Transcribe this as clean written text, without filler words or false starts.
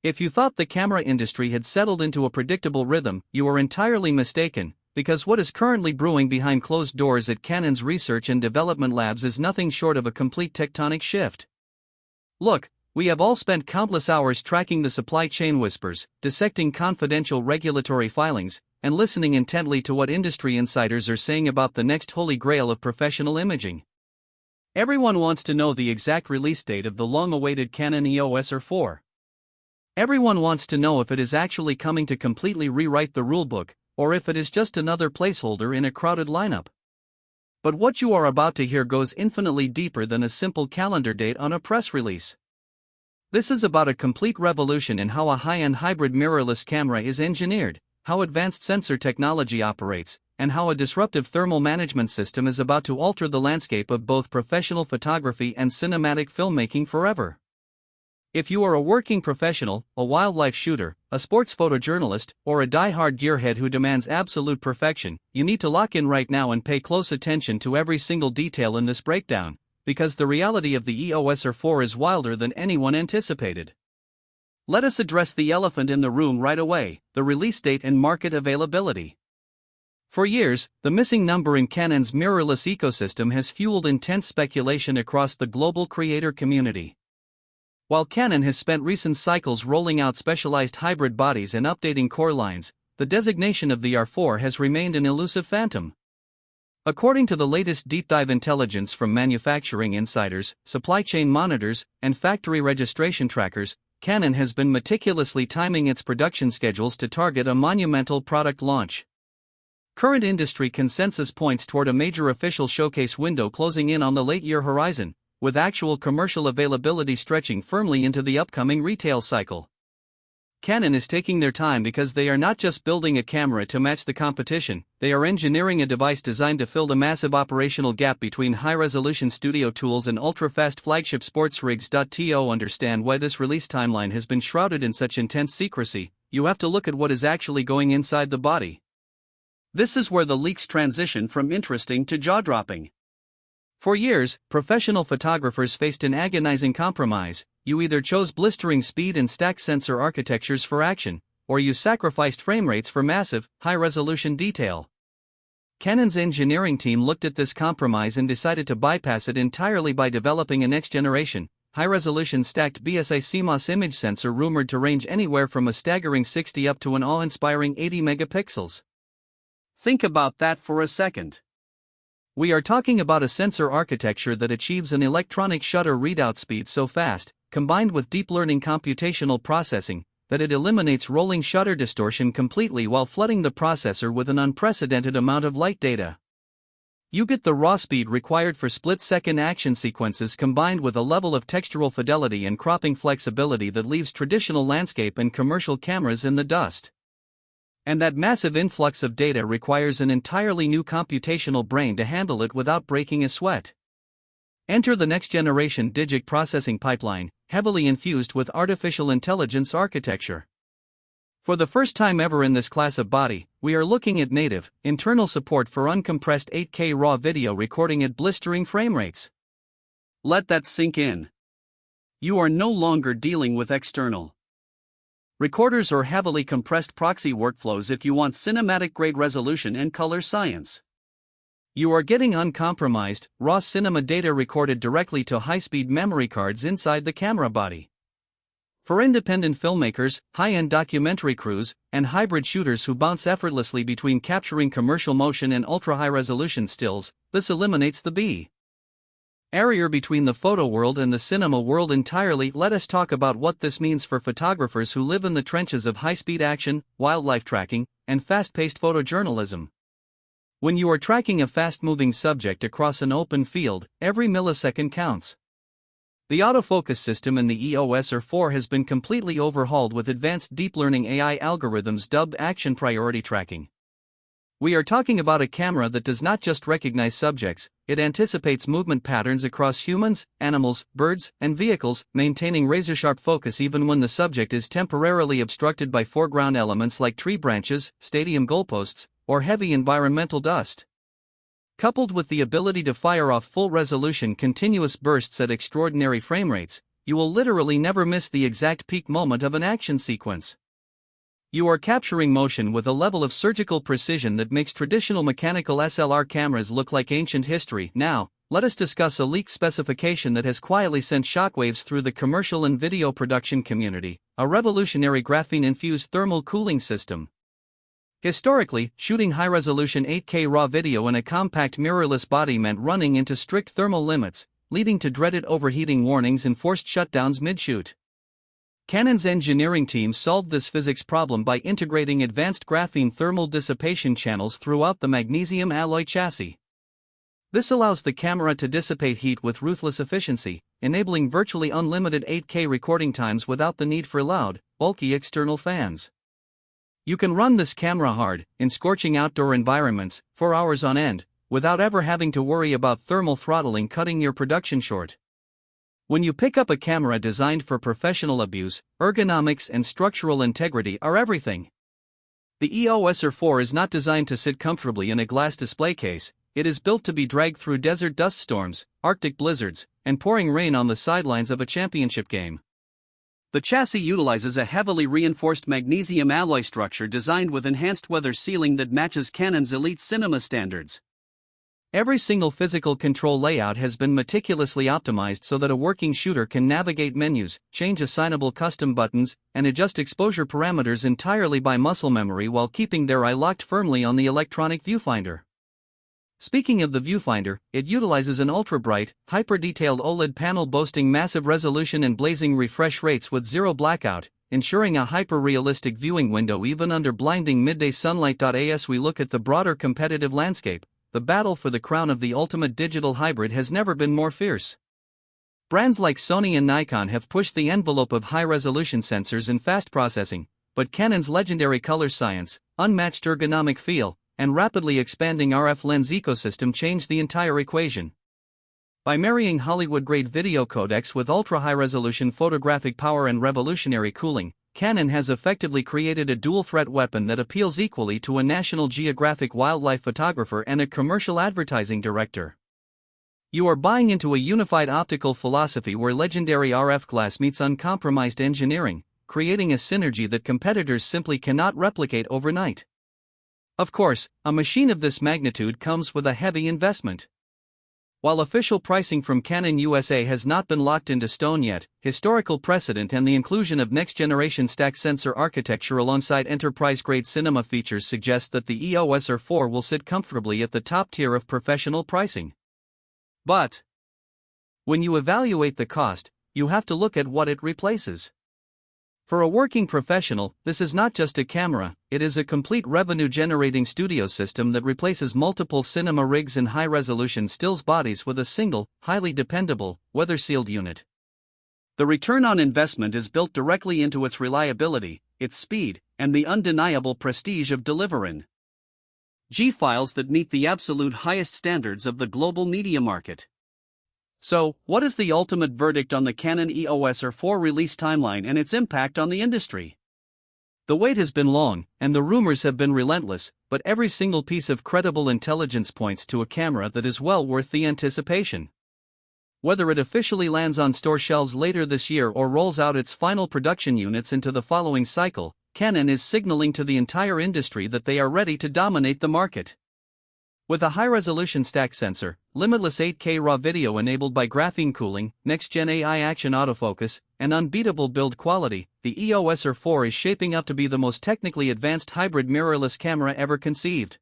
If you thought the camera industry had settled into a predictable rhythm, you are entirely mistaken, because what is currently brewing behind closed doors at Canon's research and development labs is nothing short of a complete tectonic shift. Look, we have all spent countless hours tracking the supply chain whispers, dissecting confidential regulatory filings, and listening intently to what industry insiders are saying about the next holy grail of professional imaging. Everyone wants to know the exact release date of the long-awaited Canon EOS R4. Everyone wants to know if it is actually coming to completely rewrite the rulebook, or if it is just another placeholder in a crowded lineup. But what you are about to hear goes infinitely deeper than a simple calendar date on a press release. This is about a complete revolution in how a high-end hybrid mirrorless camera is engineered, how advanced sensor technology operates, and how a disruptive thermal management system is about to alter the landscape of both professional photography and cinematic filmmaking forever. If you are a working professional, a wildlife shooter, a sports photojournalist, or a die-hard gearhead who demands absolute perfection, you need to lock in right now and pay close attention to every single detail in this breakdown, because the reality of the EOS R4 is wilder than anyone anticipated. Let us address the elephant in the room right away: the release date and market availability. For years, the missing number in Canon's mirrorless ecosystem has fueled intense speculation across the global creator community. While Canon has spent recent cycles rolling out specialized hybrid bodies and updating core lines, the designation of the R4 has remained an elusive phantom. According to the latest deep dive intelligence from manufacturing insiders, supply chain monitors, and factory registration trackers, Canon has been meticulously timing its production schedules to target a monumental product launch. Current industry consensus points toward a major official showcase window closing in on the late-year horizon, with actual commercial availability stretching firmly into the upcoming retail cycle. Canon is taking their time because they are not just building a camera to match the competition, they are engineering a device designed to fill the massive operational gap between high-resolution studio tools and ultra-fast flagship sports rigs. To understand why this release timeline has been shrouded in such intense secrecy, you have to look at what is actually going inside the body. This is where the leaks transition from interesting to jaw-dropping. For years, professional photographers faced an agonizing compromise: you either chose blistering speed and stacked sensor architectures for action, or you sacrificed frame rates for massive, high-resolution detail. Canon's engineering team looked at this compromise and decided to bypass it entirely by developing a next-generation, high-resolution stacked BSI CMOS image sensor rumored to range anywhere from a staggering 60 up to an awe-inspiring 80 megapixels. Think about that for a second. We are talking about a sensor architecture that achieves an electronic shutter readout speed so fast, combined with deep learning computational processing, that it eliminates rolling shutter distortion completely while flooding the processor with an unprecedented amount of light data. You get the raw speed required for split-second action sequences combined with a level of textural fidelity and cropping flexibility that leaves traditional landscape and commercial cameras in the dust. And that massive influx of data requires an entirely new computational brain to handle it without breaking a sweat. Enter the next-generation digic processing pipeline, heavily infused with artificial intelligence architecture. For the first time ever in this class of body, we are looking at native, internal support for uncompressed 8K raw video recording at blistering frame rates. Let that sink in. You are no longer dealing with external recorders or heavily compressed proxy workflows if you want cinematic-grade resolution and color science. You are getting uncompromised, raw cinema data recorded directly to high-speed memory cards inside the camera body. For independent filmmakers, high-end documentary crews, and hybrid shooters who bounce effortlessly between capturing commercial motion and ultra-high-resolution stills, this eliminates the barrier between the photo world and the cinema world entirely. Let us talk about what this means for photographers who live in the trenches of high-speed action, wildlife tracking, and fast-paced photojournalism. When you are tracking a fast-moving subject across an open field, every millisecond counts. The autofocus system in the EOS R4 has been completely overhauled with advanced deep learning AI algorithms dubbed action priority tracking. We are talking about a camera that does not just recognize subjects, it anticipates movement patterns across humans, animals, birds, and vehicles, maintaining razor-sharp focus even when the subject is temporarily obstructed by foreground elements like tree branches, stadium goalposts, or heavy environmental dust. Coupled with the ability to fire off full-resolution continuous bursts at extraordinary frame rates, you will literally never miss the exact peak moment of an action sequence. You are capturing motion with a level of surgical precision that makes traditional mechanical SLR cameras look like ancient history. Now, let us discuss a leaked specification that has quietly sent shockwaves through the commercial and video production community: a revolutionary graphene-infused thermal cooling system. Historically, shooting high-resolution 8K RAW video in a compact mirrorless body meant running into strict thermal limits, leading to dreaded overheating warnings and forced shutdowns mid-shoot. Canon's engineering team solved this physics problem by integrating advanced graphene thermal dissipation channels throughout the magnesium alloy chassis. This allows the camera to dissipate heat with ruthless efficiency, enabling virtually unlimited 8K recording times without the need for loud, bulky external fans. You can run this camera hard, in scorching outdoor environments, for hours on end, without ever having to worry about thermal throttling cutting your production short. When you pick up a camera designed for professional abuse, ergonomics and structural integrity are everything. The EOS R4 is not designed to sit comfortably in a glass display case. It is built to be dragged through desert dust storms, Arctic blizzards, and pouring rain on the sidelines of a championship game. The chassis utilizes a heavily reinforced magnesium alloy structure designed with enhanced weather sealing that matches Canon's elite cinema standards. Every single physical control layout has been meticulously optimized so that a working shooter can navigate menus, change assignable custom buttons, and adjust exposure parameters entirely by muscle memory while keeping their eye locked firmly on the electronic viewfinder. Speaking of the viewfinder, it utilizes an ultra-bright, hyper-detailed OLED panel boasting massive resolution and blazing refresh rates with zero blackout, ensuring a hyper-realistic viewing window even under blinding midday sunlight. As we look at the broader competitive landscape, the battle for the crown of the ultimate digital hybrid has never been more fierce. Brands like Sony and Nikon have pushed the envelope of high-resolution sensors and fast processing, but Canon's legendary color science, unmatched ergonomic feel, and rapidly expanding RF lens ecosystem changed the entire equation. By marrying Hollywood-grade video codecs with ultra-high-resolution photographic power and revolutionary cooling, Canon has effectively created a dual-threat weapon that appeals equally to a National Geographic wildlife photographer and a commercial advertising director. You are buying into a unified optical philosophy where legendary RF glass meets uncompromised engineering, creating a synergy that competitors simply cannot replicate overnight. Of course, a machine of this magnitude comes with a heavy investment. While official pricing from Canon USA has not been locked into stone yet, historical precedent and the inclusion of next-generation stack sensor architecture alongside enterprise-grade cinema features suggest that the EOS R4 will sit comfortably at the top tier of professional pricing. But when you evaluate the cost, you have to look at what it replaces. For a working professional, this is not just a camera, it is a complete revenue-generating studio system that replaces multiple cinema rigs and high-resolution stills bodies with a single, highly dependable, weather-sealed unit. The return on investment is built directly into its reliability, its speed, and the undeniable prestige of delivering G-files that meet the absolute highest standards of the global media market. So, what is the ultimate verdict on the Canon EOS R4 release timeline and its impact on the industry? The wait has been long, and the rumors have been relentless, but every single piece of credible intelligence points to a camera that is well worth the anticipation. Whether it officially lands on store shelves later this year or rolls out its final production units into the following cycle, Canon is signaling to the entire industry that they are ready to dominate the market. With a high-resolution stack sensor, limitless 8K RAW video enabled by graphene cooling, next-gen AI action autofocus, and unbeatable build quality, the EOS R4 is shaping up to be the most technically advanced hybrid mirrorless camera ever conceived.